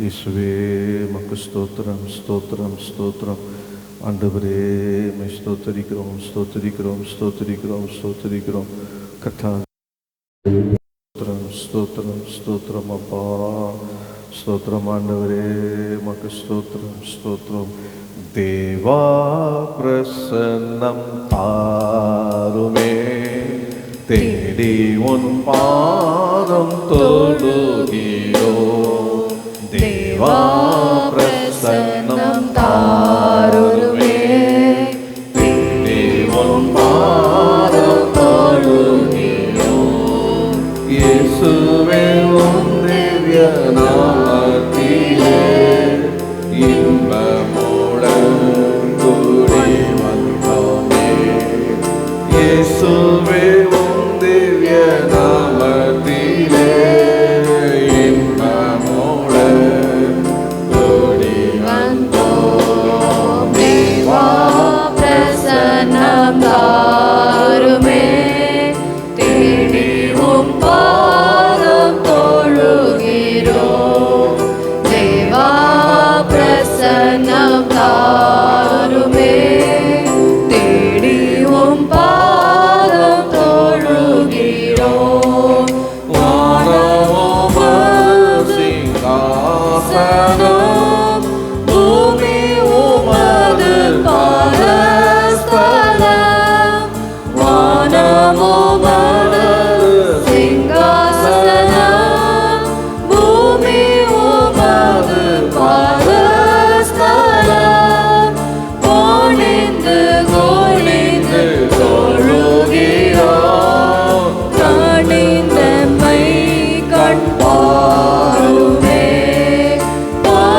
இயேசுவே மக்கு ஸ்தோத்திரம் ஸ்தோத்திரம் ஸ்தோத்திரம். ஆண்டவரே மை ஸ்தோத்தரிக்கிறோம் ஸ்தோத்தரிக்கிறோம் ஸ்தோத்தரிக்கிறோம் ஸ்தோத்தரிக்கிறோம். கர்த்தாவே ஸ்தோத்திரம் ஸ்தோத்திரம் ஸ்தோத்திரம். அப்பா ஸ்தோத்திரம். ஆண்டவரே மக்கு ஸ்தோத்திரம் ஸ்தோத்திரம். தேவா பிரசன்னம் தாருமே, தேடி உன் பாதம் தொழுகிறோ. தேவா பிரசன்னம் தாருமே, தேடி உன் பாதம் தொழுகிறோ. இயேசுவே உம் திவ்ய நாமத்திலே இன்பமுடன் கூடி வந்தோமே. இயேசுவே உம் திவ்ய நாமத்திலே இன்பமுடன் கூடி வந்தோம். தேவா பிரசன்னம் தாருமே, தேடி உம் பாதம் தொழுகிறோம். தேவா பிரசன்னம் தாருமே, தேடி உம் பாதம் தொழுகிறோம். வானமும் சிங்காசனம், பூமி உமது பாதஸ்தலம். வானமும் சிங்காசனம், பூமி உமது பாதஸ்தலம். பணிந்து குனிந்து தொழுகிறோம், கனிந்தம்மை கண் பாருமே. பணிந்து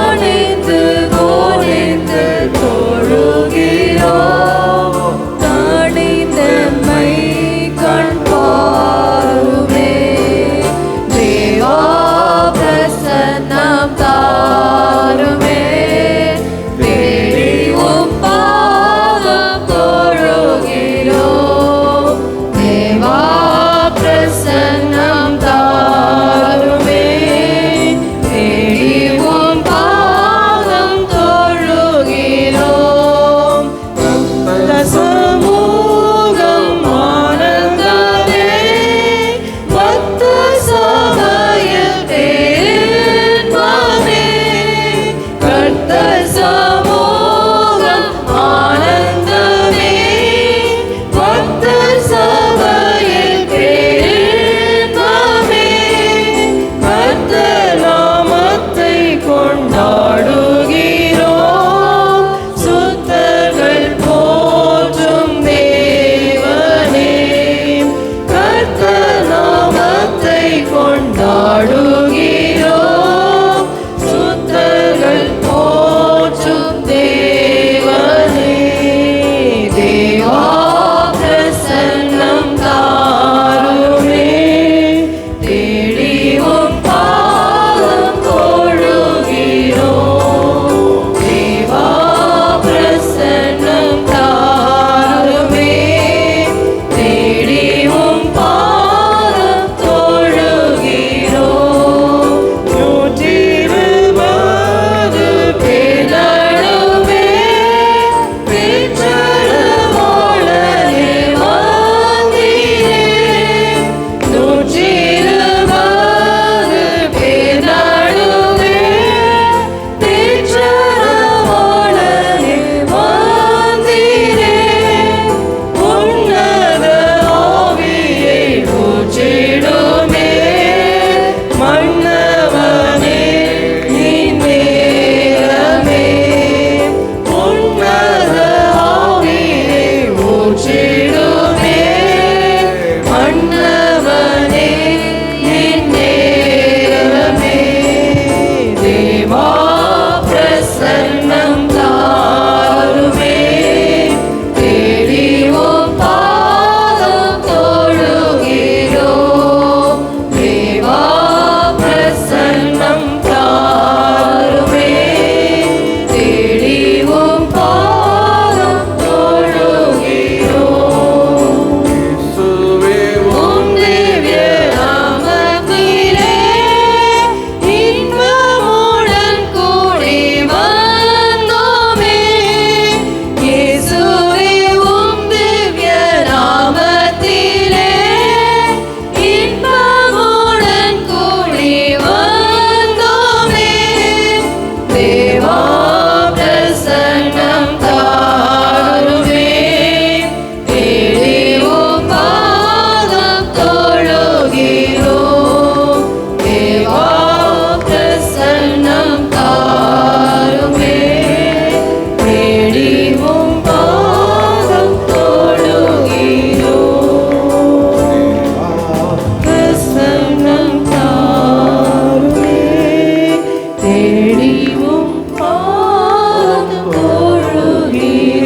தேடிவும் பாதம் தொழுகிறோம்.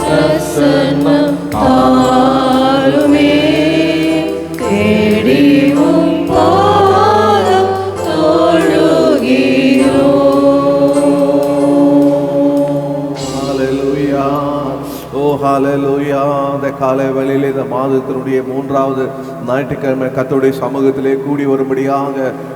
பிரசன்னம் தாருமே, தேடிவும் பாதம் தொழுகிறோம். ஹல்லேலூயா. ஓ ஹல்லேலூயா. இந்த காலை வேளையிலே இந்த மாதத்தினுடைய 3வது ஞாயிற்றுக்கிழமை கர்த்தருடைய சமூகத்திலே கூடி வரும்படியாக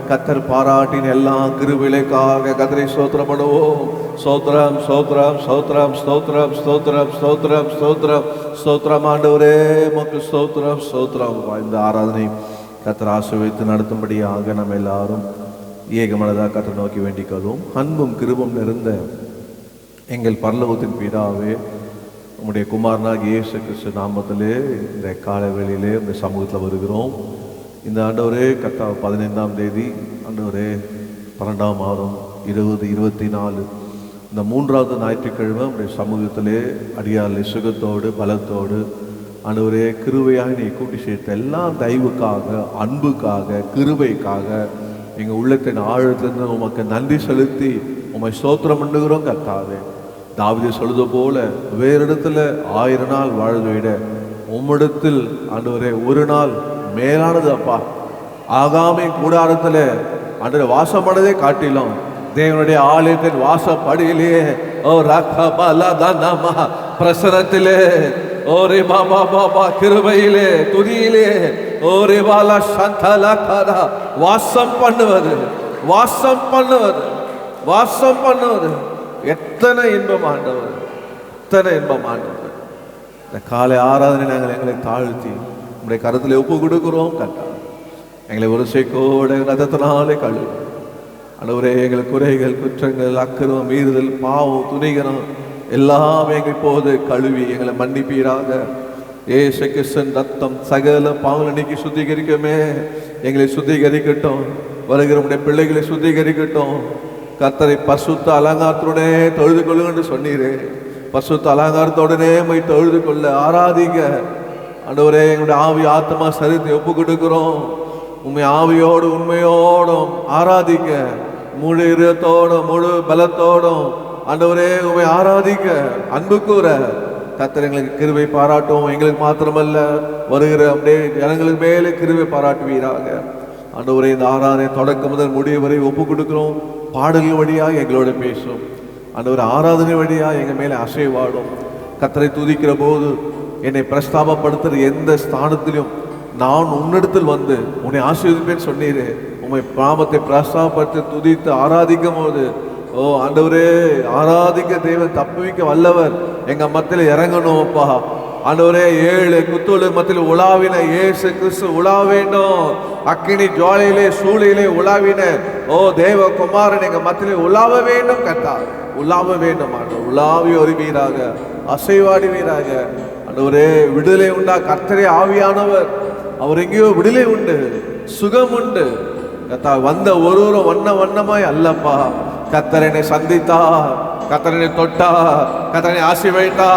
கர்த்தர் பாராட்டின எல்லா கிருபைகளுக்காக கர்த்தரை ஸ்தோத்திரப்படுவோம். ஸ்தோத்திரம் ஸ்தோத்திரம் ஸ்தோத்திரம் ஸ்தோத்திரம் ஸ்தோத்திரம் ஸ்தோத்திரம் ஸ்தோத்திரம் ஸ்தோத்திரம். ஆண்டவரே உமக்கு ஸ்தோத்திரம் ஸ்தோத்திரம். இந்த ஆராதனை கர்த்தர் ஆசீர்வதித்து நடத்தும்படியாக நம்ம எல்லாரும் ஏகமனதாக கர்த்தரை நோக்கி வேண்டிக் கொள்வோம். அன்பும் கிருபையும் நிறைந்த எங்கள் பரலோகத்தின் பிதாவே, உம்முடைய குமாரனாகிய இயேசு கிறிஸ்து நாமத்திலே இந்த காலை வேளையிலே இந்த சமூகத்தில் வருகிறோம். இந்த ஆண்டவரே கர்த்தர் 15ஆம் தேதி ஆண்டவரே 12ஆம் மாதம் 2024 இந்த 3வது ஞாயிற்றுக்கிழமை உடைய சமூகத்திலே அடியாளை சுகத்தோடு பலத்தோடு ஆண்டவரே கிருபையாக நீ கூட்டி சேர்த்த எல்லா தயவுக்காக, அன்புக்காக, கிருபைக்காக எங்கள் உள்ளத்தின் ஆழத்திலிருந்து உமக்கு நன்றி செலுத்தி உம்மை ஸ்தோத்திரம் பண்ணுகிறோம். கர்த்தாவே, தாவீது சொல்வது போல வேறு இடத்துல 1000 நாள் வாழ்வதை விட உம்மிடத்தில் ஆண்டவரே ஒரு நாள் மேலானது அப்பா. ஆகாமை கூடாரத்தில் ஆண்டவரே வாசப்படவே காட்டிலும் தேவனுடைய ஆலயத்தின் வாசப்படியிலே ஓ ரக்கபலதனமா பிரசனத்திலே ஓரே பாபா பாபா கிருபையிலே துதியிலே ஓரே பாலா சந்தலகரா வாசம் பண்ணுவது வாசம் பண்ணுவது வாசம் பண்ணுவது எத்தனை இன்பம் ஆண்டவர், எத்தனை இன்பம் ஆண்டவர். இந்த காலை ஆராதனை நாங்கள் எங்களை தாழ்த்தி உங்களுடைய கருத்தில் ஒப்பு கொடுக்கிறோம். கட்டா எங்களை ஒரு சேக்கோட ரத்தத்தினாலே கழுவு ஆண்டவரே. எங்கள் குறைகள், குற்றங்கள், அக்கிரமம், மீறுதல், பாவம், துணிகரம் எல்லாமே எங்கள் இப்போது கழுவி எங்களை மன்னிப்பீராக. இயேசு கிறிஸ்துவின் ரத்தம் சகல பாவங்களை நீக்கி சுத்திகரிக்குமே. எங்களை சுத்திகரிக்கட்டும், வருகிற உடைய பிள்ளைகளை சுத்திகரிக்கட்டும். கர்த்தரை பரிசுத்த அலங்காரத்துடனே தொழுது கொள்ளுங்க என்று சொன்னீரே. பரிசுத்த அலங்காரத்தோடனே போய் தொழுது கொள்ள ஆராதிங்க ஆண்டவரே. எங்களுடைய ஆவி ஆத்மா சரித்தை ஒப்பு கொடுக்கிறோம். உண்மை ஆவியோடு உண்மையோடும் ஆராதிக்க, முழு இதயத்தோடும் முழு பலத்தோடும் ஆண்டவரே உண்மை ஆராதிக்க அன்பு கூற கர்த்தர் எங்களுக்கு கிருபை பாராட்டும். எங்களுக்கு மாத்திரமல்ல வருகிற அப்படியே ஜனங்களுக்கு மேலே கிருபை பாராட்டுவீராக. ஆண்டவரே, இந்த ஆராதனை தொடக்கம் முதல் முடிவு வரை ஒப்பு கொடுக்கிறோம். பாடல்கள் வழியாக எங்களோட பேசும் ஆண்டவர். ஆராதனை வழியாக எங்கள் மேலே அசைவாடும். கர்த்தரை துதிக்கிற போது என்னை பிரஸ்தாபப்படுத்துகிற எந்த ஸ்தானத்திலும் நான் உன்னிடத்தில் வந்து உன்னை ஆசீர்வதிப்பேன்னு சொன்னீரே. உண்மை பாவத்தை பிரஸ்தாபப்படுத்தி துதித்து ஆராதிக்கும் போது ஓ ஆண்டவரே, ஆராதிக்க தேவன் தப்புவிக்க வல்லவர் எங்க மத்தியில் இறங்கணும் அப்பா. ஆண்டவரே, 7 குத்தோலு மத்தியில் உலாவின இயேசு கிறிஸ்து உலா வேண்டும். அக்கினி ஜுவாலையிலே சூளையிலே உலாவின ஓ தேவகுமாரன் எங்க மத்தியில் உலாவ வேண்டும். கர்த்தா உலாவ வேண்டும். ஆண்டவர் உலாவி வருவீராக, அசைவாடுவீராக. ஆண்டவரே, விடுதலை உண்டா? கர்த்தரே ஆவியானவர், அவர் எங்கேயோ விடுதலை உண்டு, சுகம் உண்டு. கர்த்தா வந்த ஒருவரும் வண்ணமாய் அல்லப்பா. கர்த்தரனை சந்தித்தா, கர்த்தரனை தொட்டா, கர்த்தரனை ஆசீர்வதித்தா,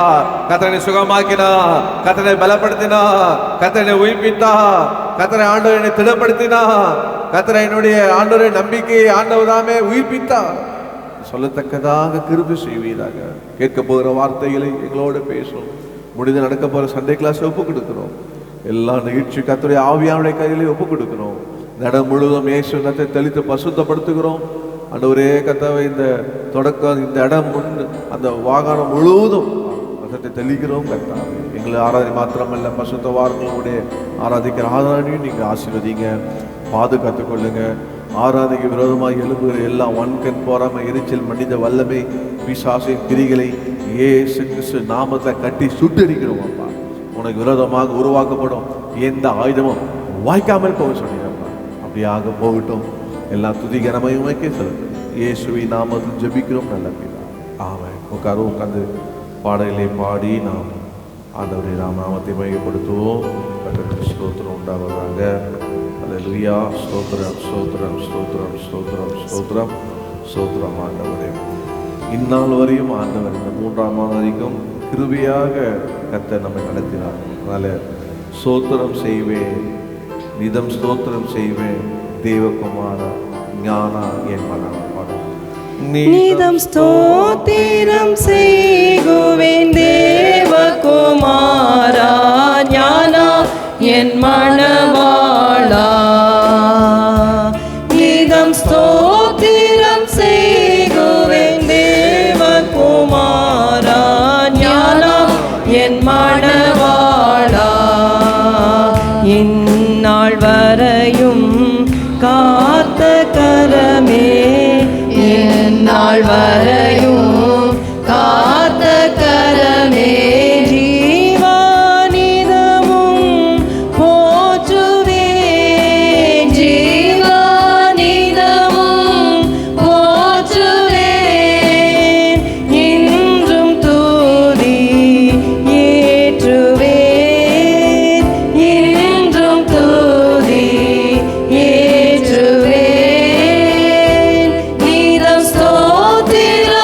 கர்த்தரனை சுகமாக்கினா, கர்த்தரனை பலப்படுத்தினா, கர்த்தரனை உயிர்ப்பித்தா, கர்த்தரை ஆண்டவரை திடப்படுத்தினா, கர்த்தரை என்னுடைய ஆண்டவரை நம்பிக்கையை ஆண்டவராமே உயிர்ப்பித்தா. சொல்லத்தக்கதாக கிருபை செய்வீராக. கேட்க போகிற வார்த்தைகளை எங்களோடு பேசும். முடிந்து நடக்க போகிற சண்டே கிளாஸ் ஒப்பு கொடுக்கிறோம். எல்லா நிகழ்ச்சி கர்த்தருடைய ஆவியானுடைய கையிலே ஒப்பு கொடுக்கிறோம். நடம் முழுவதும் இயேசு ரத்தத்தை தெளித்து பசுத்தப்படுத்துகிறோம். ஆண்டவரே கர்த்தாவே, இந்த தொடக்கம் இந்த இடம் முன் அந்த வாகனம் முழுவதும் ரத்தத்தை தெளிக்கிறோம். கர்த்தாவே, எங்களை ஆராதனை மாத்திரமல்ல, பசுத்த வாரங்களுடைய ஆராதிக்கிற ஆராதனையும் நீங்கள் ஆசீர்வதிங்க, பாதுகாத்துக் கொள்ளுங்க. ஆராதனைக்கு விரோதமாக எழுப்புகிற எல்லா வன்கண் போராமை, எரிச்சல், மனித வல்லமை, பிசாசின் கிரிகளை இயேசு கிறிஸ்து நாமத்தை கட்டி சுட்டரிக்கிறோம். அப்பா, உனக்கு விரோதமாக உருவாக்கப்படும் எந்த ஆயுதமும் வாய்க்காமல் போக சொன்னீங்கப்பா. அப்படியாக போகட்டும். எல்லா துதி கனமையும் செலுத்து. இயேசுவை நாமத்தில் ஜெபிக்கிறோம் நல்ல பிதா, ஆமென். உட்காந்து பாடலை பாடி நாம் ஆண்டவருடைய நாமத்தை மையப்படுத்துவோம். ஸ்தோத்திரம் உண்டாவதாக. அல்லேலூயா. ஸ்தோத்திரம் ஸ்தோத்திரம் ஸ்தோத்திரம் ஸ்தோத்திரம் ஸ்தோத்திரம் ஸ்தோத்திரம். ஆண்டவரே, இந்நாள் வரையும் ஆண்டவர் இந்த 3ஆம் மாதம் வரைக்கும் கிருபையாக கர்த்தர் நம்மை நடத்தினார். அதனால ஸ்தோத்திரம் செய்வேன், நிதம் ஸ்தோத்திரம் செய்வேன், தேவகுமாரா ஞானா என் மனம் நீதம் ஸ்தோத்திரம் செய்குவேன் தேவகுமாரா ஞானா என் மணவாளா. நீதம் ஸ்தோத்திரம் செய்குவேன் தேவகுமாரா ஞானா என் மணவாளா. இந்நாள் வரையும் காத்த கரமே, இந்நாள் வரையும் காத்த கரமே, ஜீவானிதமும் போற்றுவேன், ஜீவானிதமும் போற்றுவேன், இன்றும் தூதி ஏற்றுவேன், இன்றும் தூதி ஏற்றுவேன். நீதம் ஸ்தோத்திரம்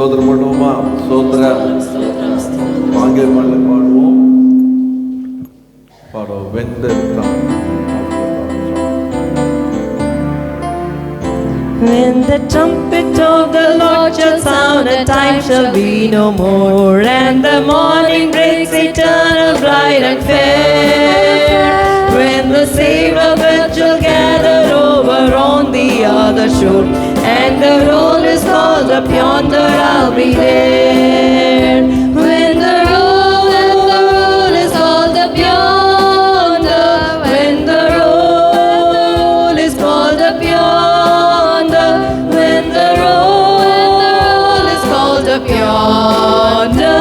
ஸ்தோத்திரம் பண்ணுவோமா? ஸ்தோத்திரம். ஆங்கில பாடல பாடுவோம். பாடுவோம். When the trumpet. When the trumpet of the Lord shall sound, a time shall be no more, and the morning breaks eternal, bright and fair. When the saved of earth shall gather over on the other shore, and the roll is called up yonder, I'll be there. When the roll is called up yonder, when the roll is called up yonder, when the roll is called up yonder,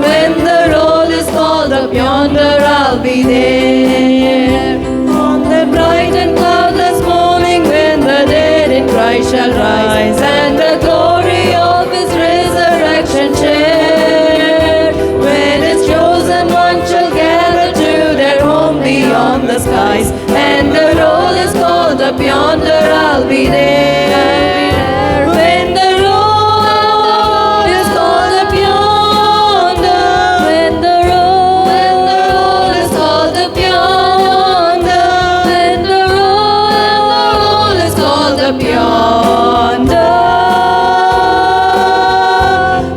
when the roll is called up yonder, I'll be there. On that bright and cloudless morning, when the dead in Christ shall rise, and the glory of His resurrection share, when His chosen one shall gather to their home beyond the skies, and the roll is called up yonder, I'll be there. When the roll is called up yonder, when the roll is called up yonder, when the roll is called up yonder,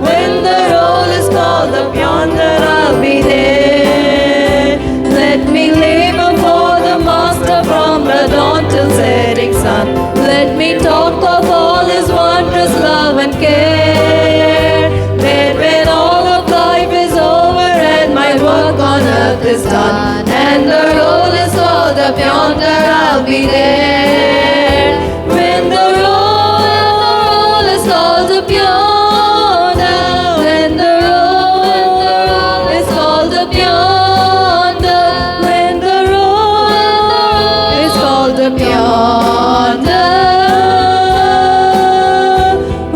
when the roll is called up yonder, I'll be there. Let me labor for the Master from the dawn till setting sun. Let me talk of all His wondrous love and care. Then when all of life is over and my work on earth is done, and the roll is called up yonder, I'll be there. When the roll is called up yonder, when the roll is called up yonder, when the roll is called up yonder,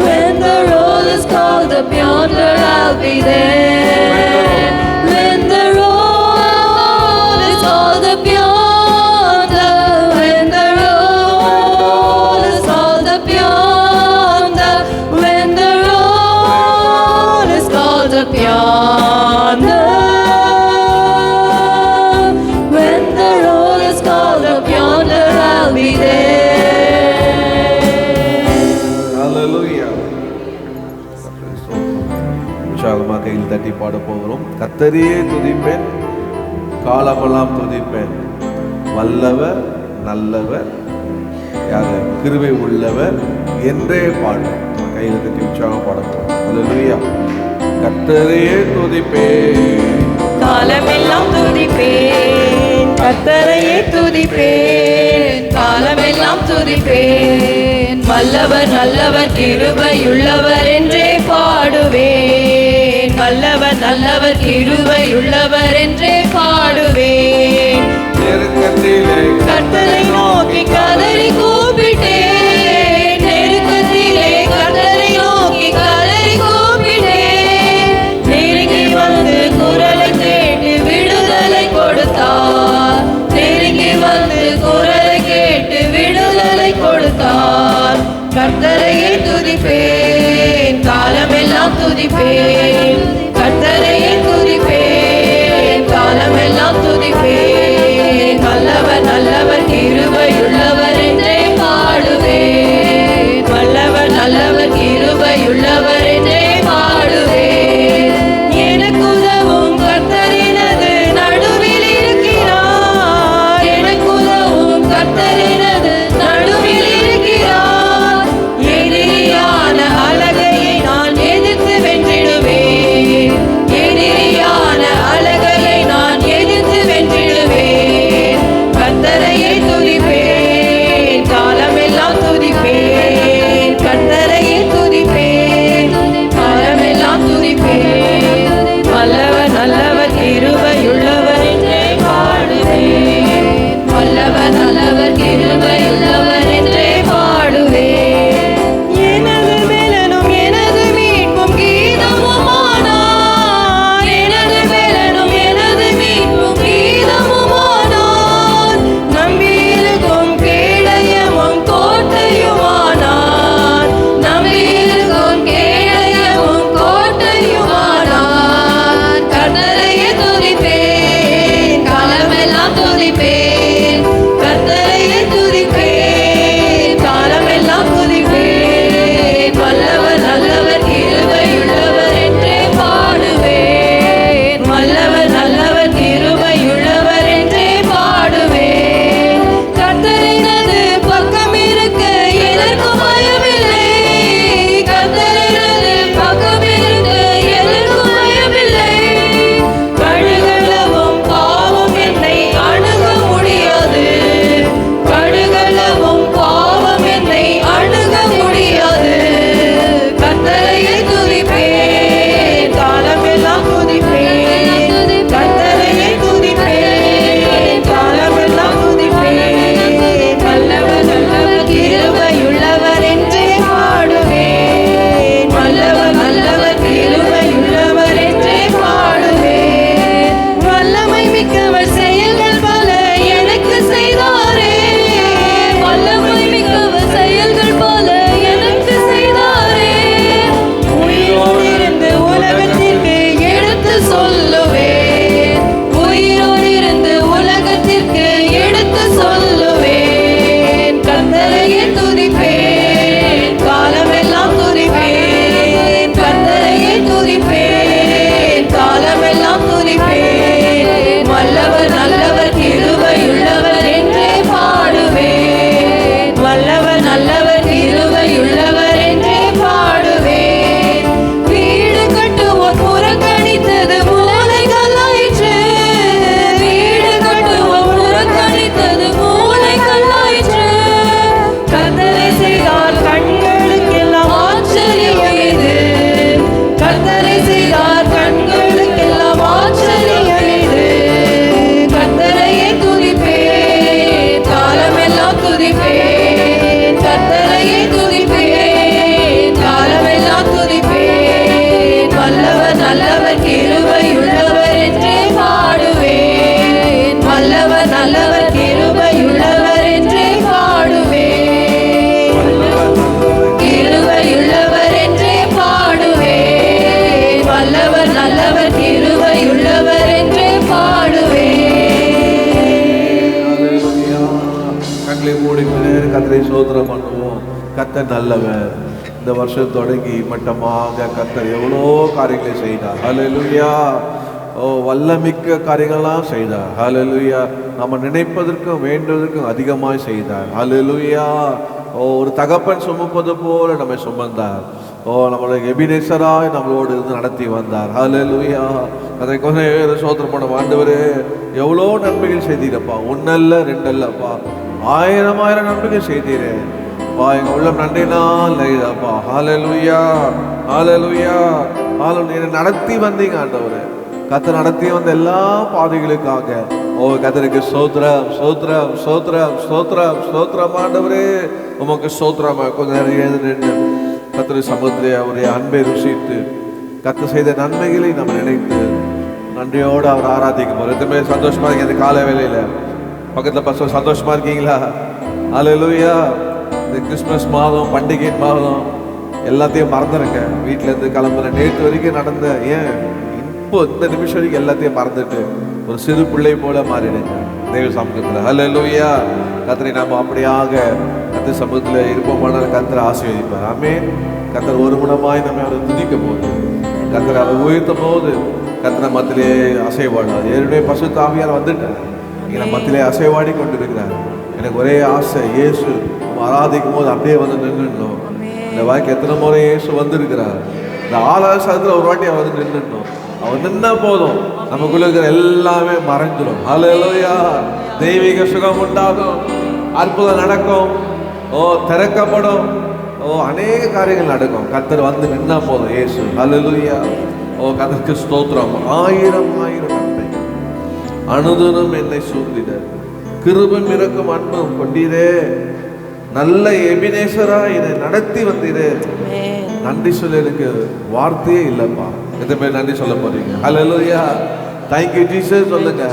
when the roll is called up yonder, I'll be there. When the roll is called up yonder, when the roll is called up yonder, when the roll is called up yonder, when the roll is called up yonder, I'll be there. Hallelujah. உற்சாகமாக கையில் தட்டி பாட போகிறோம். கர்த்தரையே துதிப்பேன், காலமெல்லாம் துதிப்பேன், வல்லவர் நல்லவர், யாரு கிருபை உள்ளவர் என்றே பாடும். கையில் தட்டி உற்சாகம் பாட போகிறோம். ஹல்லேலூயா. கர்த்தரையே துதிப்பேன், காலமெல்லாம் துதிப்பேன், கர்த்தரையே துதிப்பேன், காலமெல்லாம் துதிப்பேன், வல்லவர் நல்லவர் கிருபையுள்ளவர் என்றே பாடுவேன், வல்லவர் நல்லவர் கிருபையுள்ளவர் என்றே பாடுவேன். நெருக்கத்திலே கர்த்தரை நோக்கி கதறி கூப்பிட்டேன், நெருக்கத்திலே கர்த்தரை நோக்கி கதறி கூப்பிட்டேன், நெருங்கி வந்து குரலை கேட்டு விடுதலை கொடுத்தார், நெருங்கி வந்து குரலை கேட்டு விடுதலை கொடுத்தார். கர்த்தரையே துதிப்பேன், காலமெல்லாம் துதிப்பேன், கர்த்தரையே துதிப்பேன், காலமெல்லாம் துதிப்பேன், வல்லவர் நல்லவர் கிருபையுள்ளவர் என்றே பாடுவேன், வல்லவர் நல்லவர் கிருபையுள்ளவர் என்றே பாடுவேன். எனக்கு உதவும் கர்த்தரினது நடுவில் இருக்கிறார், எனக்கு உதவும் கர்த்தரினது நடுவில் இருக்கிறார், எதிரியான அழகையை நான் எதிர்த்து வென்றிடுவேன், ஸ்தோத்திரம் பண்ணுவோம். கர்த்தர் நல்லவர். இந்த வருஷம் தொடங்கி மட்டமாக கர்த்தர் எவ்வளோ காரியங்களை செய்தார். ஹல்லேலூயா. ஓ, வல்லமிக்க காரியங்கள்லாம் செய்தார். ஹல்லேலூயா. நம்ம நினைப்பதற்கும் வேண்டுவதற்கும் அதிகமாக செய்தார். ஹல்லேலூயா. ஓ, ஒரு தகப்பன் சுமப்பது போல நம்மை சுமந்தார். ஓ, நம்மளுடைய எபினேசராய் நம்மளோடு இருந்து நடத்தி வந்தார். ஹல்லேலூயா. அதை கொஞ்சம் சோத்திரம் பண்ண ஆண்டவரே, எவ்வளோ நன்மைகள் செய்தீரப்பா. ஒன்னல்ல ரெண்டல்லப்பா, ஆயிரம் ஆயிரம் நன்மைகள் செய்தீரே பா. எங்க உள்ளம் நன்றினால் இல்லைப்பா. ஹல்லேலூயா, ஹல்லேலூயா, ஹல்லேலூயா. நடத்தி வந்தீங்க ஆண்டவரே. கர்த்தர் நடத்தி வந்த எல்லா பாதைகளுக்காக ஓ கர்த்தருக்கு ஸ்தோத்திரம், ஸ்தோத்திரம், ஸ்தோத்திரம், ஸ்தோத்திரம், ஸ்தோத்திரம் ஆண்டவரே. உமக்கு ஸ்தோத்திரம். கொஞ்ச நேரம் எழுந்து நின்று கர்த்தர் சமூகத்திலே அவருடைய அன்பை ருசித்து கர்த்தர் செய்த நன்மைகளை நம்ம நினைத்து நன்றியோடு அவர் ஆராதிக்க போகிறோம். எத்தனை சந்தோஷமா இருக்கீங்க இந்த காலை வேளையில? பக்கத்தில் பசங்க சந்தோஷமா இருக்கீங்களா? ஹல்லேலூயா. இந்த கிறிஸ்மஸ் மாதம், பண்டிகை மாதம் எல்லாத்தையும் மறந்துருங்க. வீட்டிலேருந்து கிளம்புற நேற்று வரைக்கும் நடந்த ஏன் இப்போ இந்த நிமிஷம் வரைக்கும் எல்லாத்தையும் மறந்துட்டு ஒரு சிறு பிள்ளை போல மாறிடுங்க தேவ சமூகத்தில். ஹல்லேலூயா. கர்த்தரை நாம் அப்படியாக கர்த்தர் சமூகத்தில் இருப்போமானால் கர்த்தரை ஆசீர்வதிப்பார். ஆமென். கர்த்தர் ஒரு குணமாய் நம்ம அவரை துதிக்க போது, கர்த்தரை அவர் உயர்த்தும் போது கர்த்தரை மத்திலே அசைவாடாது. ஏற்கனவே பசுத்த ஆவியார் வந்துட்டார். இங்கே நம்ம மத்திலே அசைவாடி கொண்டு இருக்கிறார். எனக்கு ஒரே ஆசை, இயேசு ஆராதிக்கும் போது அப்படியே வந்து நின்றுடணும். இந்த வாய்க்கு எத்தனை முறை இயேசு வந்திருக்கிறார். இந்த ஆலோசனத்தில் ஒரு வாட்டி அவர் வந்து நின்றுடணும். அவர் நின்னா போதும், நமக்குள்ள இருக்கிற எல்லாமே மறைஞ்சிடும். ஹல்லேலூயா. தெய்வீக சுகம் உண்டாகும், அற்புதம் நடக்கும், ஓ திறக்கப்படும், ஓ அநேக காரியங்கள் நடக்கும். கர்த்தர் வந்து நின்னா போதும் இயேசு. ஹல்லேலூயா. ஓ கர்த்தருக்கு ஸ்தோத்திரம். ஆயிரம் ஆயிரம் நன்மை அனுதினம் என்னை சூழ்ந்திட கிருபையும் இரக்கம் அன்பும் கொண்டீரே. நல்ல எபினேசரா என்னை நடத்தி வந்தீரே. நன்றி சொல்ல எனக்கு வார்த்தையே இல்லப்பா. எத்தனை பேர் நன்றி சொல்ல போறீங்க? ஹல்லேலூயா. Thank you Jesus சொல்லுங்க.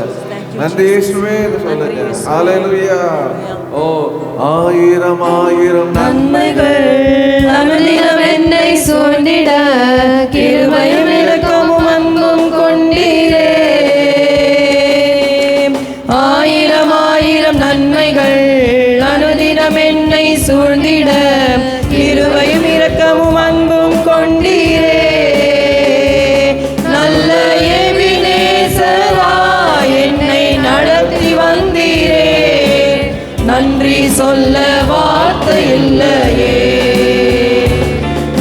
நன்றி இயேசுவே சொல்லுங்க. ஹல்லேலூயா. ஓ ஆயிரம் ஆயிரம் நன்மைகள் அனுதினம் என்னை சூழ்ந்திட கிருபையும் இரக்கமும் அன்பும் கொண்டீரே. ஆயிரம் ஆயிரம் நன்மைகள் அனுதினம் என்னை சூழ்ந்திட கிருபையும் இரக்கமும் அன்பும் கொண்டீரே. நல்ல எபினேசரா என்னை நடத்தி வந்தீரே. நன்றி சொல்ல வார்த்தை இல்லையே.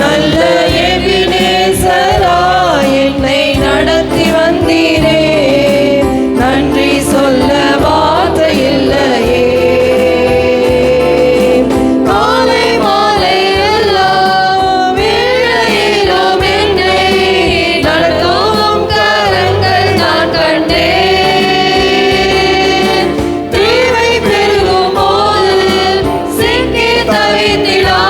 நல்ல எபினேசரா என்னை நடத்தி வந்தீரே. நன்றி சொல்ல வார்த்தை இல்லையே. காலை மாலை எல்லா வேளையிலும் என்னை நடத்தும் கரங்கள் நான் கண்டேன். தேவை பெருகும் போது சிக்கி தவித்திடா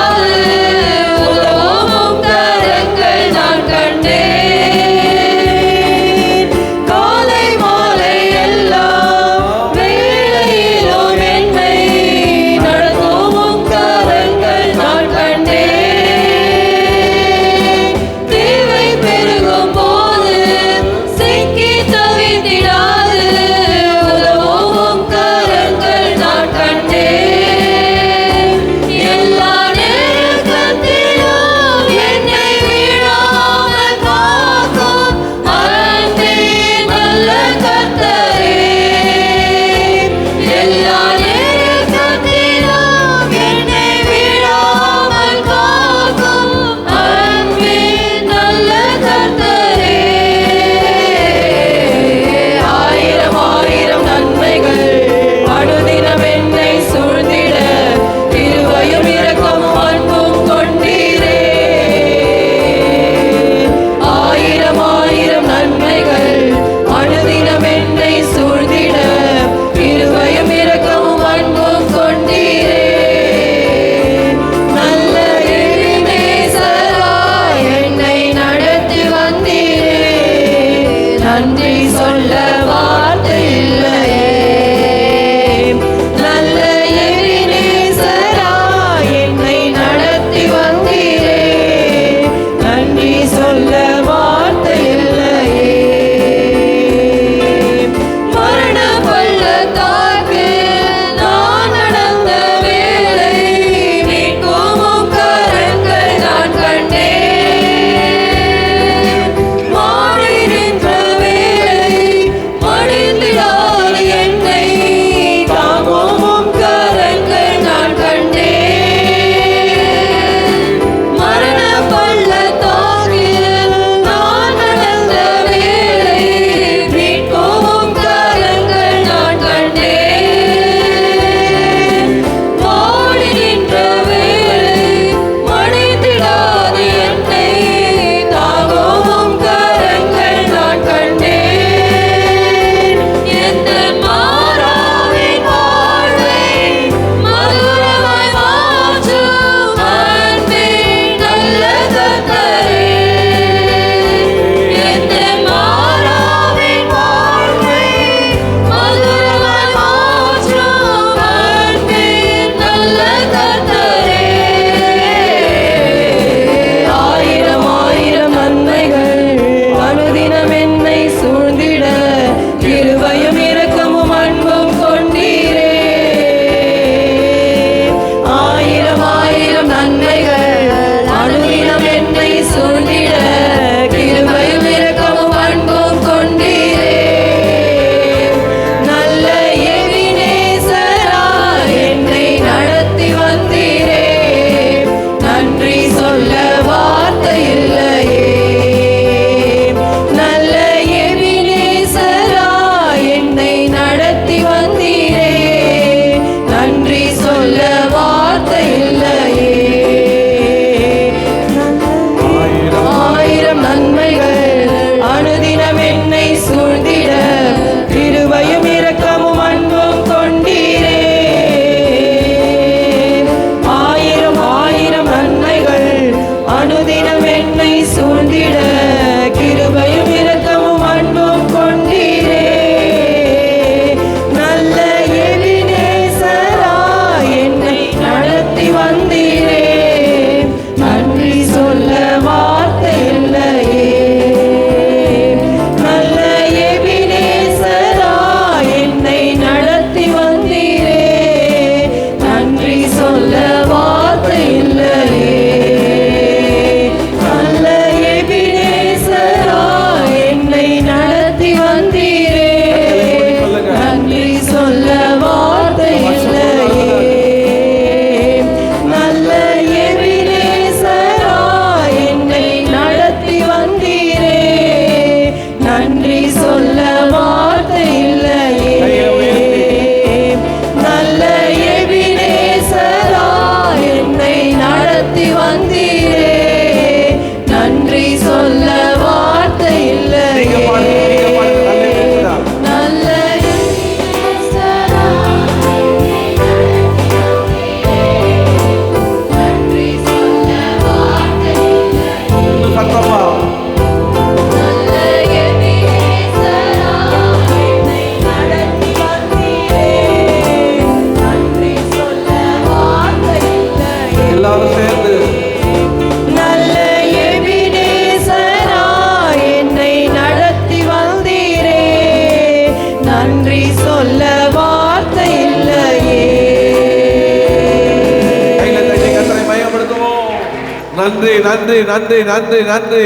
நன்றி நன்றி நன்றி நன்றி நன்றி.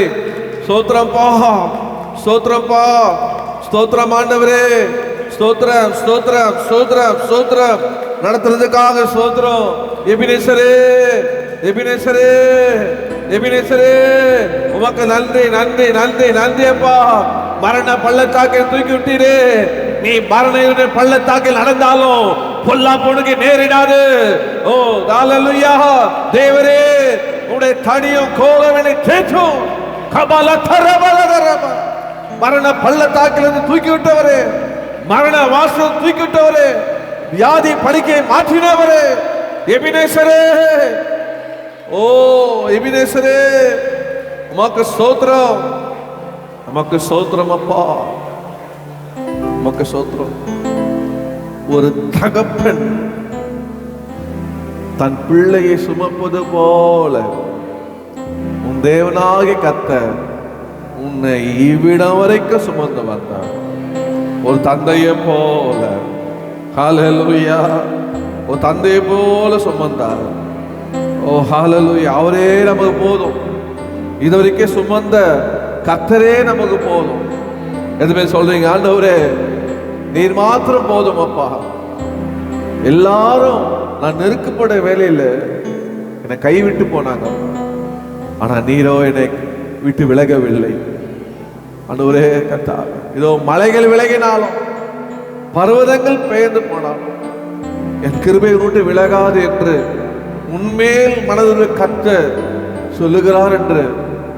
ஸ்தோத்திரம்பா, ஸ்தோத்திரம்பா, ஸ்தோத்திரம் ஆண்டவரே. ஸ்தோத்திரம் ஸ்தோத்திரம் ஸ்தோத்திரம் ஸ்தோத்திரம். நடத்துறதுக்காக ஸ்தோத்திரம். எபினேசரே, எபினேசரே, எபினேசரே, உமக்கு நன்றி நன்றி நன்றி நன்றி அப்பா. மரண பள்ளத்தாக்கில் தூக்கி விட்டீரே. நீ மரண பள்ளத்தாக்கில் நடந்தாலும் பொல்லாப்புக்கு நேரிடாது. ஓ ஹல்லேலூயா. தேவரே, உடைய தடியும் கோலவனை தேற்றும். கபல தரபலரப. மரண பள்ளத்தாக்கிலிருந்து தூக்கி விட்டவரே, மரண வாசல் தூக்கி விட்டவரே, வியாதி படுக்கையை மாற்றினவரே, எபினேசரே. ஓ எபினேசரே, உமக்கு ஸ்தோத்திரம், உமக்கு ஸ்தோத்திரம் அப்பா, உமக்கு ஸ்தோத்திரம். ஒரு தகப்பன் தன் பிள்ளையை சுமப்பது போல உன் தேவனாகிய கர்த்தர் உன்னை இவ்விடம் வரைக்கும் சுமந்து வந்தார். ஒரு தந்தையை போல. ஹல்லேலூயா. ஒரு தந்தையை போல சுமந்தார். ஓ ஹல்லேலூயா. அவரே நமக்கு போதும். இதுவரைக்கும் சுமந்த கர்த்தரே நமக்கு போதும். எதுவுமே சொல்றீங்க, ஆண்டவரே நீர் மாத்திரம் போதும் அப்பா. எல்லாரும் நான் நெருக்கப்பட வேலையில் என்னை கைவிட்டு போனாங்க, ஆனா நீரோ என்னை விட்டு விலகவில்லை. ஆண்டவரே கர்த்தாவே, இதோ மலைகள் விலகினாலும் பர்வதங்கள் பெயர்ந்து போனாலும் என் கிருபை விட்டு விலகாது என்று உன்மேல் மனதில் கர்த்தர் சொல்லுகிறார் என்று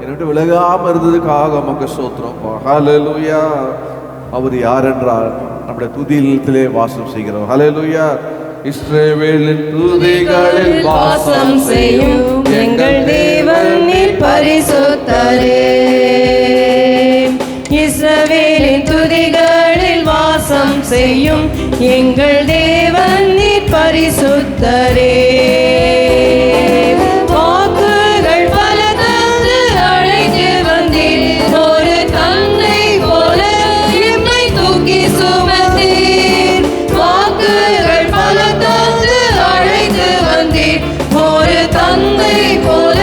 என்னை விட்டு விலகாம இருந்ததுக்காக உமக்கு ஸ்தோத்திரம். ஹல்லேலூயா. அவர் யார் என்றால் நம்முடைய துதியிலே வாசம் செய்கிறோம். ஹல்லேலூயா. இஸ்ரவேலின் துதிகளில் வாசம் செய்யும் எங்கள் தேவன் நீர் பரிசுத்தரே. இஸ்ரவேலின் துதிகளில் வாசம் செய்யும் எங்கள் தேவன் நீர் பரிசுத்தரே. வாக்குகள் பல தந்து அழைத்து வந்தீர். ஒரு தந்தை போல எம்மை தூக்கி சுமந்தீர். வாக்குகள் பல தந்து அழைத்து வந்தீர். ஒரு தந்தை போல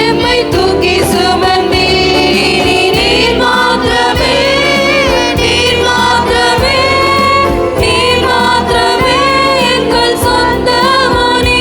எம்மை தூக்கி சுமந்தீர். நீர் மாத்திரமே, நீர் மாத்திரமே, நீர் மாத்திரமே எங்கள் சொந்தமானீர்.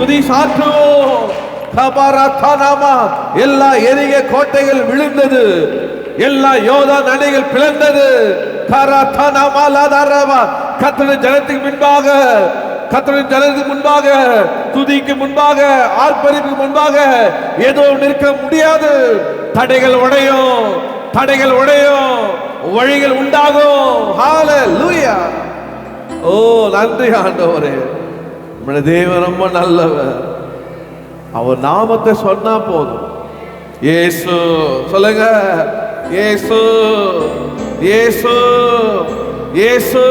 துதி சாற்றுவோம். கபரத்தனமா எல்லா எரிய கோட்டைகள் விழுந்தது, எல்லா யோதா நடைகள் பிளந்தது. கரத்தனமா லதரமா கர்த்தரின் ஜனத்துக்கு முன்பாக, கர்த்தரின் ஜனத்துக்கு முன்பாக, துதிக்கு முன்பாக, ஆர்ப்பரிப்புக்கு முன்பாக எதுவும் நிற்க முடியாது. தடைகள் உடையும், தடைகள் உடையும், வழிகள் உண்டாகும். ஹalleluya. ஓ நன்றி ஆண்டவரே, நம்முடைய தேவன் ரொம்ப நல்லவர். அவர் நாமத்தை சொன்னா போதும். இயேசு சொல்லுங்க, இயேசு இயேசு இயேசு.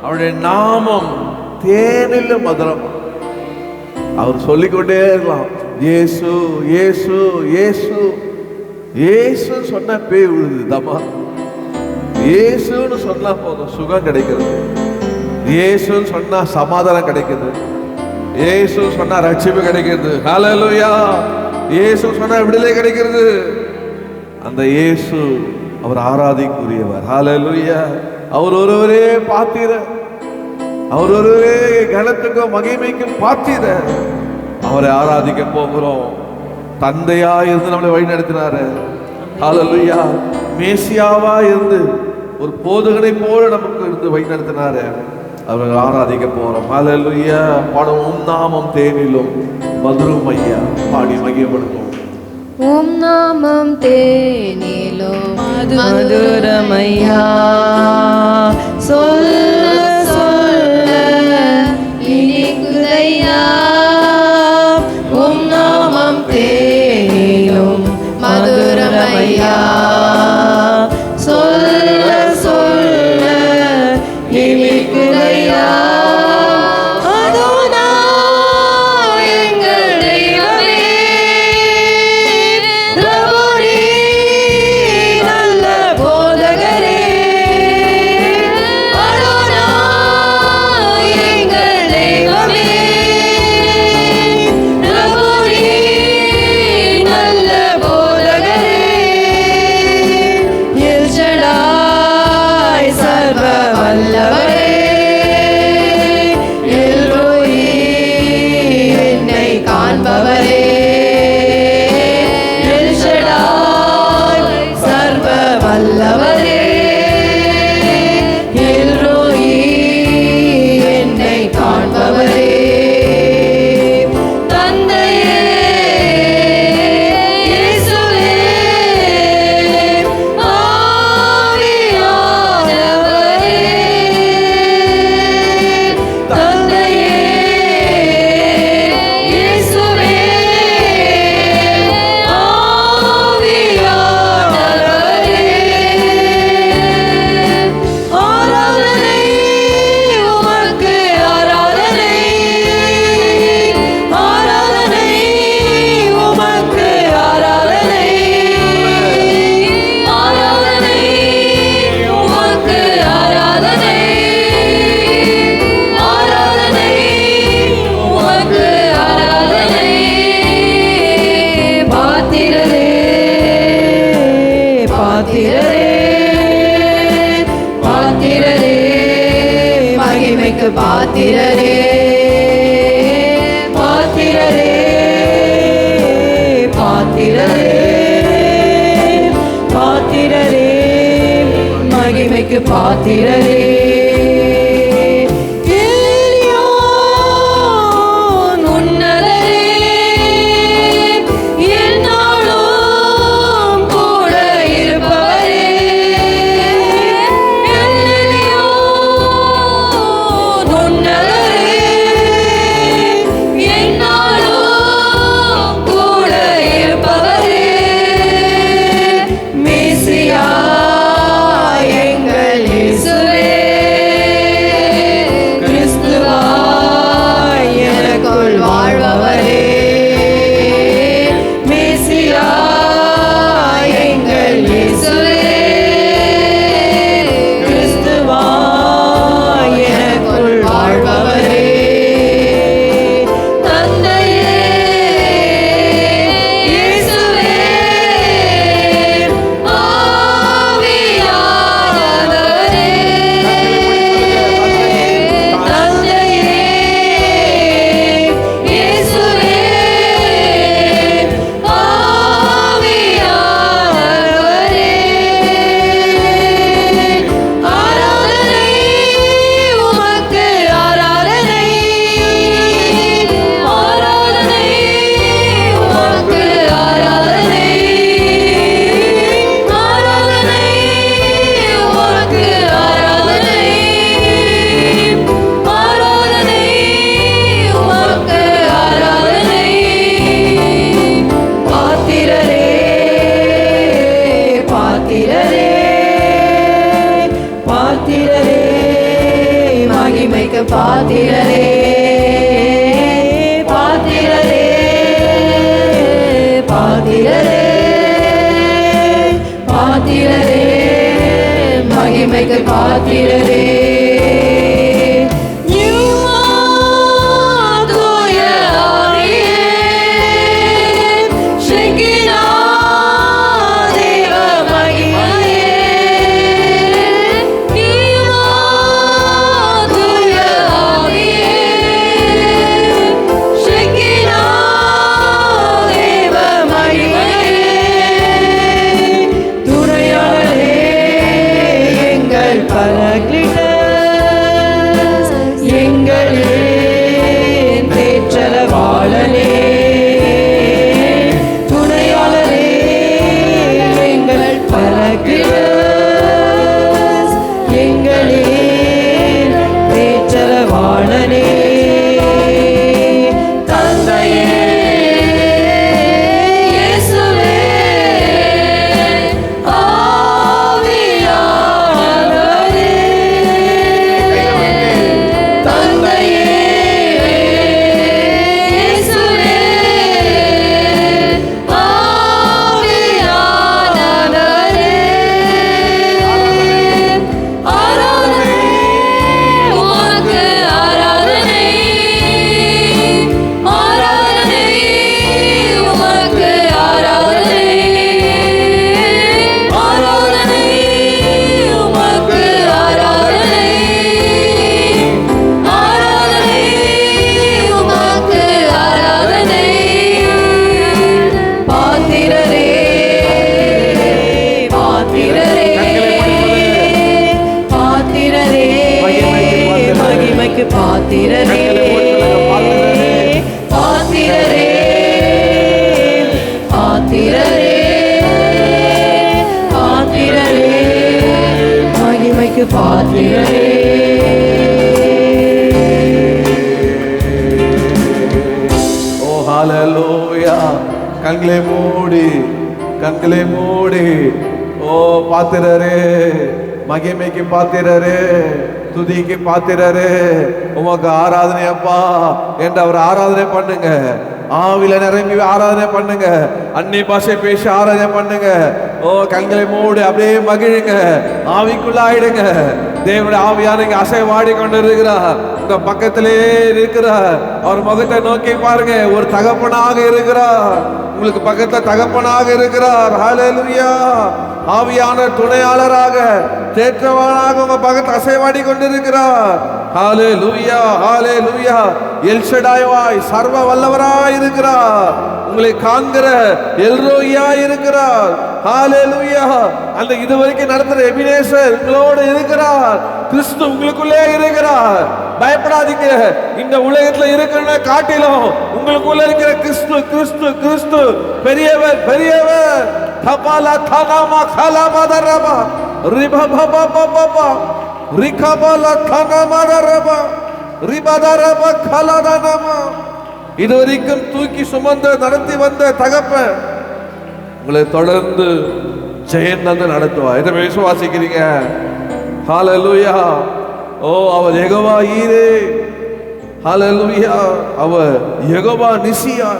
அவருடைய நாமம் தேனிலும் மதுரம். அவர் சொல்லிக்கொண்டே இருக்கலாம், இயேசு இயேசு இயேசு இயேசு சொன்ன பேய் விழுது தமா. இயேசுன்னு சொன்னா போதும், சுகம் கிடைக்கிறது. இயேசுன்னு சொன்னா சமாதானம் கிடைக்குது. இயேசு சொன்னா ரட்சிப்பு கிடைக்கிறது. ஹalleluya. இயேசு சொன்னா விடுதலை கிடைக்கிறது. அந்த இயேசு அவர் ஆராதிக்குரியவர். ஹalleluya. அவர் ஒருவரே பாத்திர, அவர் ஒருவரே கனத்துக்கும் மகிமைக்கும் பாத்திர. அவரை ஆராதிக்க போகிறோம். தந்தையா இருந்து நம்மளை வழி நடத்தினாரு. ஹalleluya. மேசியாவா இருந்து ஒரு போதகனை போல நமக்கு இருந்து வழி நடத்தினாரு. அவரை ஆராதிக்க போறோம். ஹalleluya. பாடுவோம், நாமம் தேனிலும் மதுரம் ஐயா. பாடி மகிமைப்படுத்துவோம். உம் நாமம் தேனிலும் மதுரமையா. சொல்ல சொல்ல இனிக்குதையா. உம் நாமம் தேனிலும் மதுரமையா. சொல்ல சொல்ல இனிக்குதையா. பாத்திரரே பாத்திரரே பாத்திரரே பாத்திரரே மகிமைக்கு பாத்திரரே. எங்கள் இயேசுவே பாத்திரரே, மகிமைக்கு பாத்திரரே, பாத்திரரே, பாத்திரரே, பாத்திரரே, மகிமைக்கு பாத்திரரே. பாத்திரரே, பாத்திரரே, பாத்திரரே, பாத்திரரே, மகிமைக்கு பாத்திரரே. ஓ ஹalleluya. கண்களை மூடி, கண்களை மூடி. ஓ பாத்திரரே, மகிமைக்கு பாத்திரரே, துதிக்கு பாத்திரரே, உமக்கு ஆராதனை அப்பா என்று அவர் ஆராதனை பண்ணுங்க. ஆவில நிரம்பி ஆராதனை பண்ணுங்க. அந்நிய பாஷை பேசி ஆராதனை பண்ணுங்க. ஓ கண்களை மூடி அப்படியே மகிழுங்க, ஆவிக்குள்ள ஆயிடுங்க. தேவனுடைய ஆவியானங்க அசைவாடி கொண்டு இருக்கிறார். உங்க பக்கத்திலே இருக்கிறார். அவர் முகத்தை நோக்கி பாருங்க. ஒரு தகப்பனாக இருக்கிறார், உங்களுக்கு பக்கத்துல தகப்பனாக இருக்கிறார். ஹalleluya. ஆவியான துணையாளராக தேற்றவானாக உங்க பக்கத்து அசைவாடி கொண்டிருக்கிறார். ஹalleluya, ஹalleluya. எல்ஷடாய் சர்வ வல்லவராய் இருக்கிறார். உங்களை காண்கிற எல்ரோயாய் இருக்கிறார். ஹalleluya. அந்த இதுவரைக்கும் நடத்துற எபினேசர் உங்களோடு இருக்கிறார். கிறிஸ்து உங்களுக்குள்ளே இருக்கிறார். பயப்படாதீங்க. இந்த உலகத்துல இருக்கிற காட்டிலும் உங்களுக்குள்ள இருக்கிற கிறிஸ்து கிறிஸ்து கிறிஸ்து பெரியவர் பெரியவர். கபாலா தனாமா கலாமா தரபா ரிபபபா பபபா ரிகபாலா தனாமா தரபா ரிபதரபா கலாதனமா. இதுவரைக்கும் தூக்கி சுமந்து நடத்தி வந்த தகப்பன் உங்களை தொடர்ந்து ஜெயம் தந்து நடத்துவார். இதை விசுவாசிக்கிறீங்க? ஹalleluya. ஓ அவர் யெகோவா ஈரே. ஹalleluya. அவர் யெகோவா நிசியா.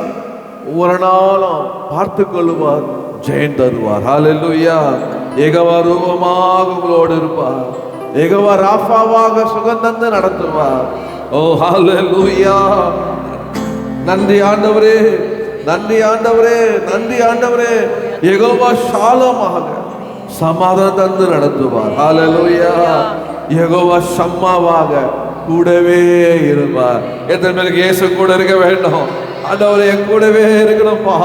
ஒவ்வொரு நாளும் பார்த்து கொள்வார், ஜெயம் தருவார். ஹalleluya. யெகோவா ரூபமாக உங்களோடு இருப்பார். யெகோவா ராஃபாவாக சுகம் தந்து நடத்துவார். ஓ ஹalleluya. நன்றி ஆண்டவரே, நன்றி ஆண்டவரே, நன்றி ஆண்டவரே. யெகோவா ஷாலோமாக சமாதானம் தந்து நடத்துவார். ஹalleluya. யெகோவா ஷம்மாவாக கூடவே இருப்பார். எத்தனை பேருக்கு இயேசு கூட இருக்க வேண்டும்? ஆண்டவரே என் கூடவே இருக்கணும்ப்பா.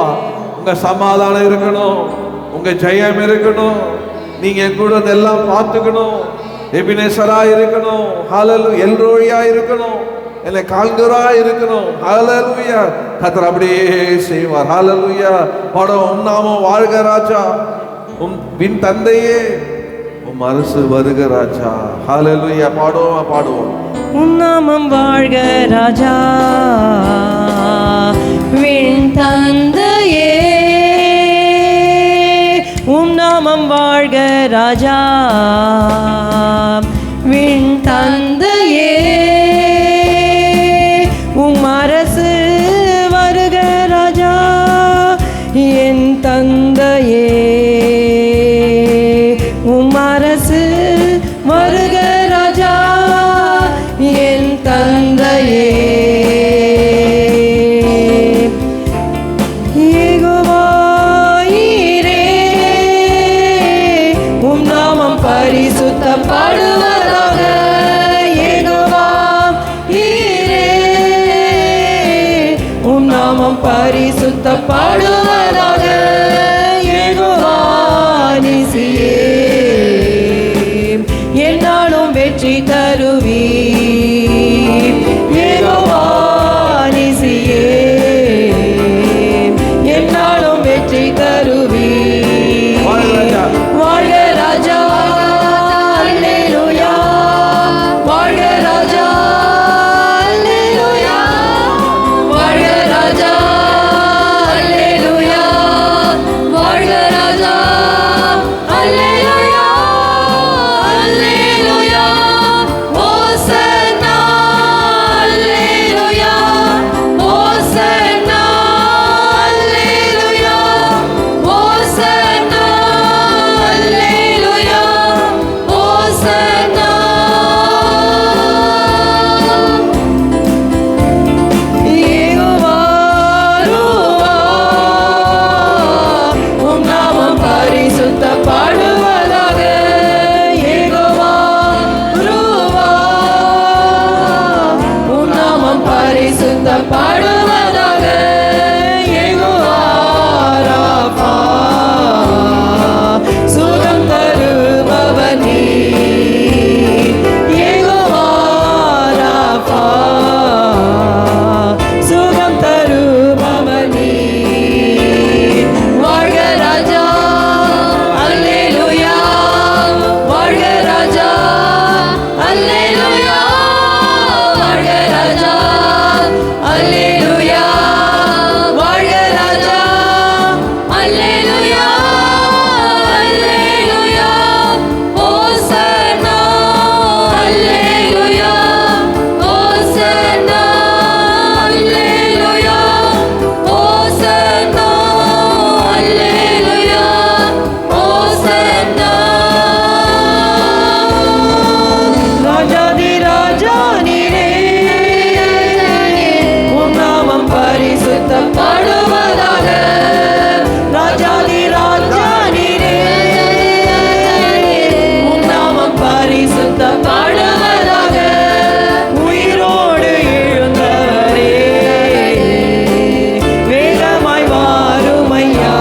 உங்க சமாதானம் இருக்கணும், உங்க ஜெயம் இருக்கணும். நீங்க என் கூட எல்லாம் பார்த்துக்கணும். எபினேசரா இருக்கணும். ஹalleluya. எல்ரோயா இருக்கணும். என்னை காண்கிறா இருக்கணும். ஹalleluya. கர்த்தர் அப்படியே செய்வார். ஹalleluya. பாடும் உம் நாமம் வாழ்க ராஜா, உம் பின் தந்தையே, உம் அரசு வருக ராஜா. ஹalleluya. பாடுவோம் பாடுவோம். உம் நாமம் வாழ்க ராஜா, விண் தந்தையே. உம் நாமம் வாழ்க ராஜா, பரிசுத்தப்படுவதாக. யெகோவா நிசியே, என்னாலும் வெற்றி தருவீர். யெகோவா நிசியே, என்னாலும் வெற்றி தருவீர். வாழ்க ராஜா, அல்லேலூயா. வாழ்க ராஜா, அல்லேலூயா. வாழ்க ராஜா, அல்லேலூயா. வாழ்க ராஜா, அல்லேலூயா. அல்லேலூயா. ஓசன்னா, அல்லேலூயா. ஓசன்னா, அல்லேலூயா. ஓசன்னா, அல்லேலூயா. ஓசன்னா. யெகோவா ரூவா, உம் நாமம் பரிசுத்தப்படுவதாக. யெகோவா ரூவா, உம் நாமம் பரிசுத்தப்படுவதாக. யெகோவா ராபா, சுகம் தருபவர் நீர். யெகோவா ராபா, சுகம் தருபவர் நீர். வாழ்க ராஜா, அல்லேலூயா. வாழ்க ராஜா, அல்லேலூயா. வாழ்க ராஜா, அல்லேலூயா. வாழ்க ராஜா, அல்லேலூயா. அல்லேலூயா. ஓசன்னா, அல்லேலூயா. ஓசன்னா, அல்லேலூயா. ஓசன்னா, அல்லேலூயா. ஓசன்னா. ராஜாதி ராஜா நீரே, உம் நாமம் பரிசுத்தப்படுவதாக. ராஜாதி ராஜா நீரே, உம் நாமம் பரிசுத்தப்படுவதாக. உயிரோடு எழுந்தவரே, வேகமாய் வாரும் ஐயா.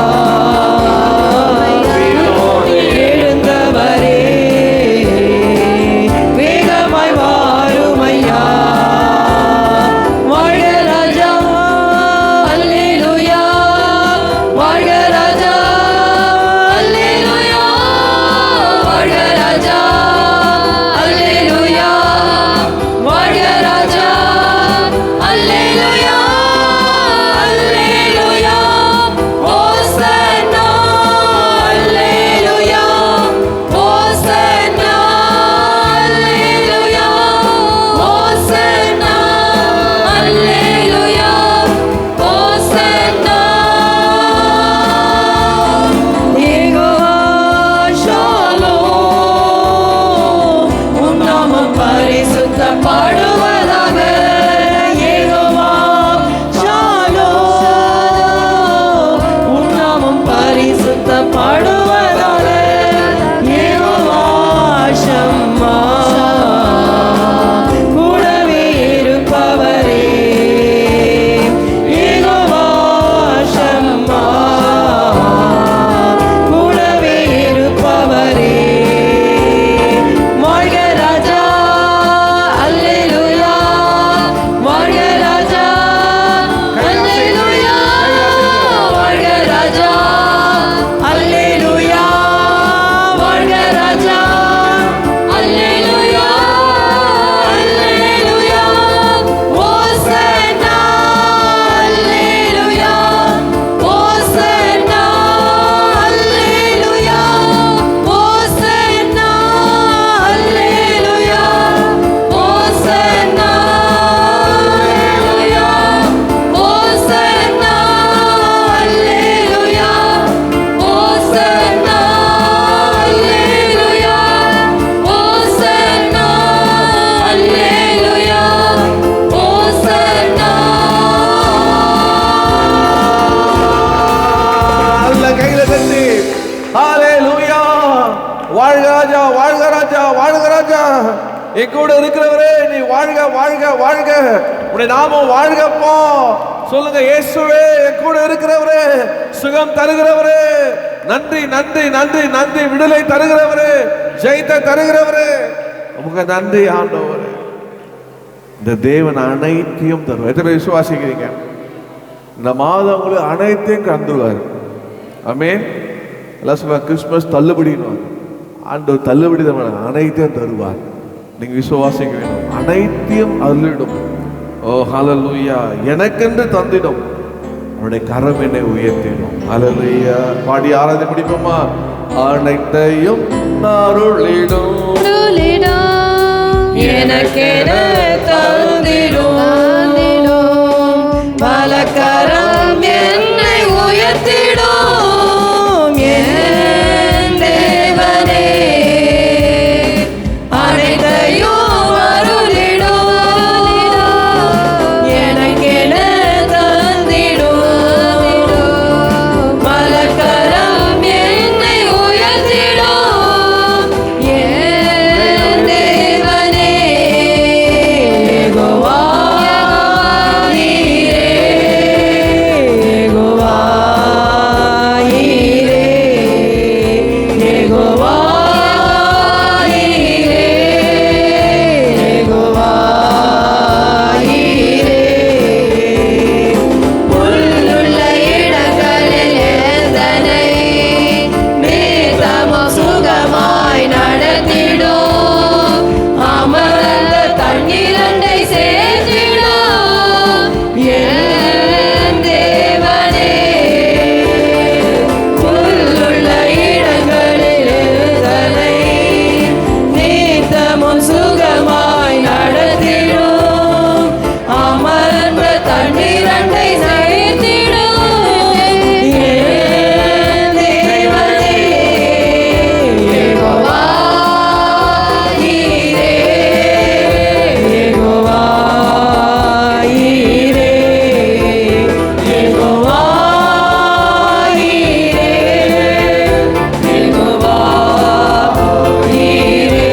உயிரோடு எழுந்தவரே, வேகமாய் வாரும் ஐயா. வாழ்க ராஜா, அல்லேலூயா. வாழ்க ராஜா, அல்லேலூயா. வாழ்க ராஜா, அல்லேலூயா. வாழ்க ராஜா, அல்லேலூயா. அல்லேலூயா. ஓசன்னா, அல்லேலூயா. ஓசன்னா, அல்லேலூயா. ஓசன்னா, அல்லேலூயா. ஓசன்னா. யெகோவா ஷாலோம், உம் நாமம் பரிசுத்தப்படுவதாக. யெகோவா ஷாலோம், உம் நாமம் பரிசுத்தப்படுவதாக. யெகோவா ஷம்மா, கூடவே இருப்பவரே. யெகோவா ஷம்மா, கூடவே இருப்பவரே. வாழ்க ராஜா, அல்லேலூயா. வாழ்க ராஜா, அல்லேலூயா. வாழ்க ராஜா, அல்லேலூயா. வாழ்க ராஜா, அல்லேலூயா. அல்லேலூயா. ஓசன்னா, அல்லேலூயா. ஓசன்னா, அல்லேலூயா. ஓசன்னா, அல்லேலூயா. ஓசன்னா, அல்லேலூயா. ஓசன்னா, அல்லேலூயா. ஓசன்னா, அல்லேலூயா. ஓசன்னா, அல்லேலூயா. ஓசன்னா. நல்ல கையில தட்டி ஹalleluya. வாழ்க ராஜா, வாழ்க ராஜா, வாழ்க ராஜா. என் கூட இருக்கிறவரே, நீ வாழ்க வாழ்க வாழ்க. உடைய நாமம் வாழ்கப்பா. சொல்லுங்க, இயேசுவே என் கூட இருக்கிறவரே, சுகம் தருகிறவரே, நன்றி நன்றி நன்றி நன்றி, விடுதலை தருகிறவரே, ஜெயத்தை தருகிறவரே, உங்க நன்றி ஆண்டவரே. இந்த தேவன் அனைத்தையும் தருவார். எத்தனை விசுவாசிக்கிறீங்க? இந்த மாதம் உங்களுக்கு அனைத்தையும் கந்துருவார். ஆமென். எல்லாம் சொல்லுவாங்க கிறிஸ்மஸ் தள்ளுபடின்னு. ஆண்டவர் தள்ளுபடி தான், அனைத்தையும் தருவார். நீங்க விசுவாசிக்க வேணும். அனைத்தையும் அருளிடும். ஓ ஹல்லேலூயா. எனக்கென்று தந்திடும், அவருடைய கரம் என்னை உயர்த்திடும். ஹல்லேலூயா. பாடி ஆராதனை முடிப்போமா? அனைத்தையும் அருளிடும், எனக்கென தந்திடும், பலகரம் என்னை உயர்த்திடும். என் தேவனே அனைத்தையும் அருளிடும், எனக்கென தந்திடும், பலகரம் என்னை உயர்த்திடும். என் தேவனே யெகோவா நீரே, யெகோவா நீரே, யெகோவா நீரே, யெகோவா நீரே. புல்லுள்ள இடங்களில் எந்தனை மேகமோ சுகமாய் நடத்திடும், அமர்ந்த தண்ணீரண்டை சேர்த்திடும். என் தேவனே புல்லுள்ள இடங்களில் எந்தனை நித்தமும் சுகமாய் நடத்திடும், அமர்ந்த தண்ணீரண்டை சேர்த்திடும். என் தேவனே யெகோவா நீரே, யெகோவா நீரே, யெகோவா நீரே, யெகோவா நீரே.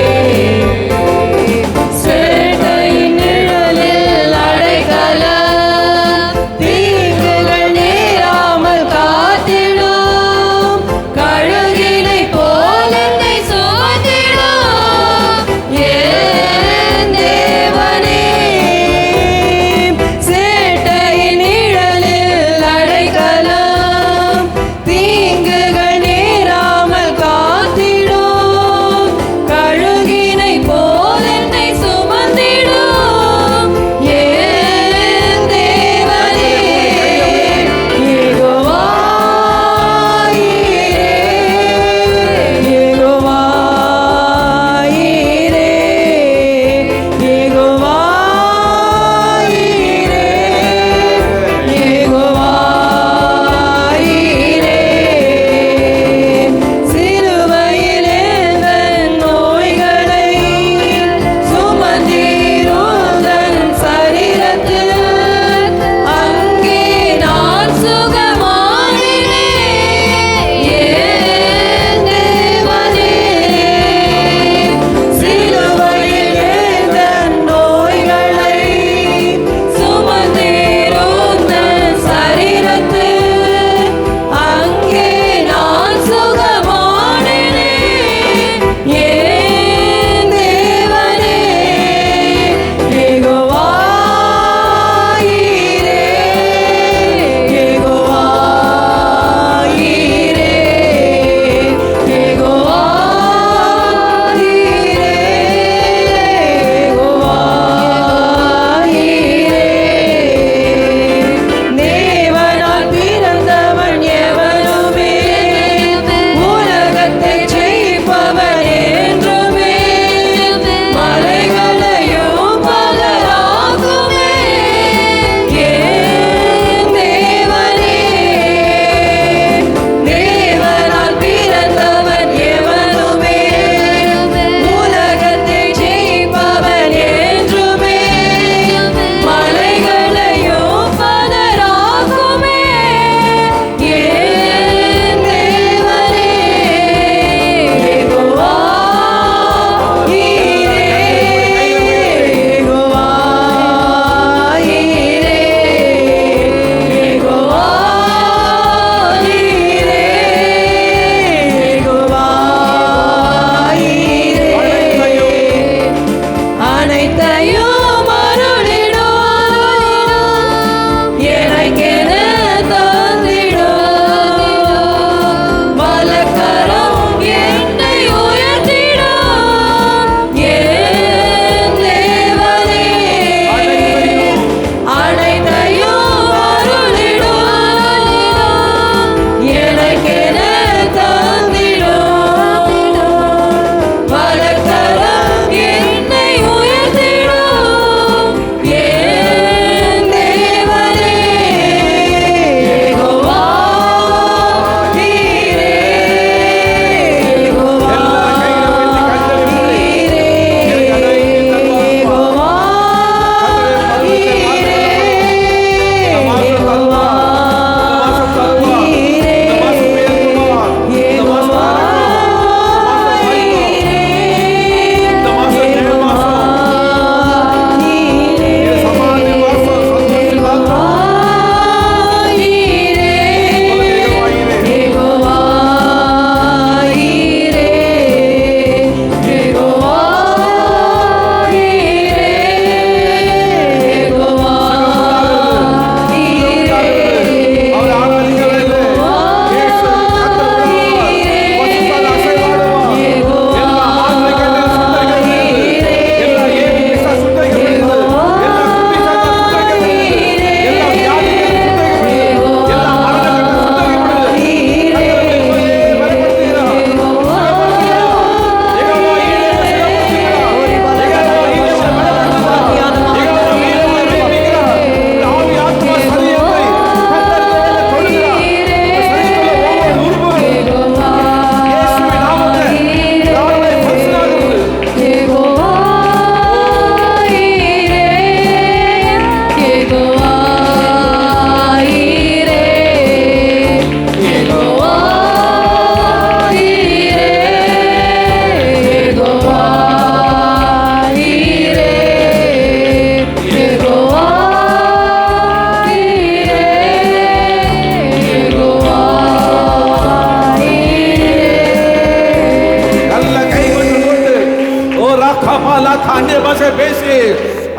பாஷை பேசி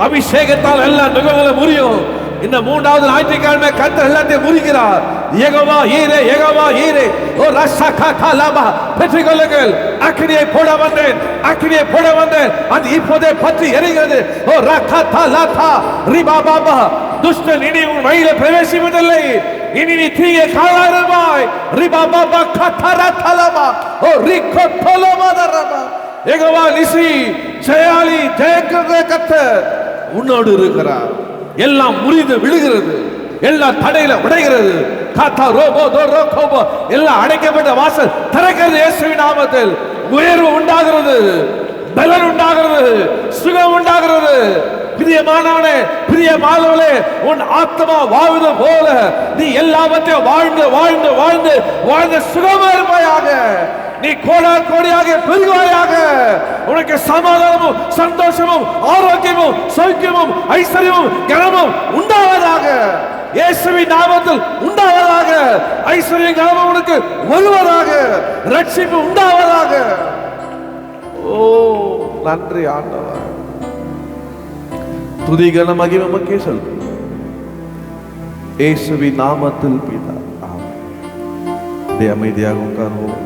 அபிஷேகத்தால் எல்லாம் நுகங்களை முறியும். இந்த மூன்றாவது ஞாயிற்றுக்கிழமை கர்த்தர் எல்லாத்தையும் முறிக்கிறார். யெகோவா ஈரே, யெகோவா ஈரே. ஓ ரஷகா லாபா, பெற்றுக்கொள்ளுங்கள். அக்கினியை போட வந்தேன், அக்கினியை போட வந்தேன், அது இப்போதே பற்றி எரிகிறது. ஓ ரகதா லாதா ரிபா பாபா, துஷ்டன் இனி உன் வழியில பிரவேசிப்பதில்லை. இனி நீ தீய காலாயிருவாய். ரிபா பாபா கதரா தலமா, ஓ ரிகோ தலமா தரமா. யெகோவா நிசி, ஜெயாலி, ஜெயக்கிற கர்த்தர் உன்னோடு இருக்கிறார். எல்லாம் முறிந்து விழுகிறது, எல்லாம் தடையில உடைகிறது. காத்தா ரோபோ தோ ரோகோபோ, எல்லாம் அடைக்கப்பட்ட வாசல் திறக்கிறது. இயேசுவின் நாமத்தில் உயர்வு உண்டாகிறது, பலன் உண்டாகிறது, சுகம் உண்டாகிறது. பிரியமானவனே, பிரியமானவளே, உன் ஆத்மா வாழ்வது போல நீ எல்லாவற்றையும் வாழ்ந்து வாழ்ந்து வாழ்ந்து வாழ்ந்து சுகமா இருப்பாயாக. நீ கோடா கோடியாக பெருகுவாயாக. உனக்கு சமாதானமும் சந்தோஷமும் ஆரோக்கியமும் சௌக்கியமும் ஐஸ்வர்யமும் கனமும் உண்டாவதாக. இயேசுவின் நாமத்தில் உண்டாவதாக. ஐஸ்வர்ய கனமும் உனக்கு வருவதாக. ரட்சிப்பு உண்டாவதாக. ஓ நன்றி ஆண்டவர். துதிகன மகிமை உமக்கே செலுத்தும். இயேசுவின் நாமத்தில் பிதா. ஆமென். அமைதியாக உட்காருவோம்.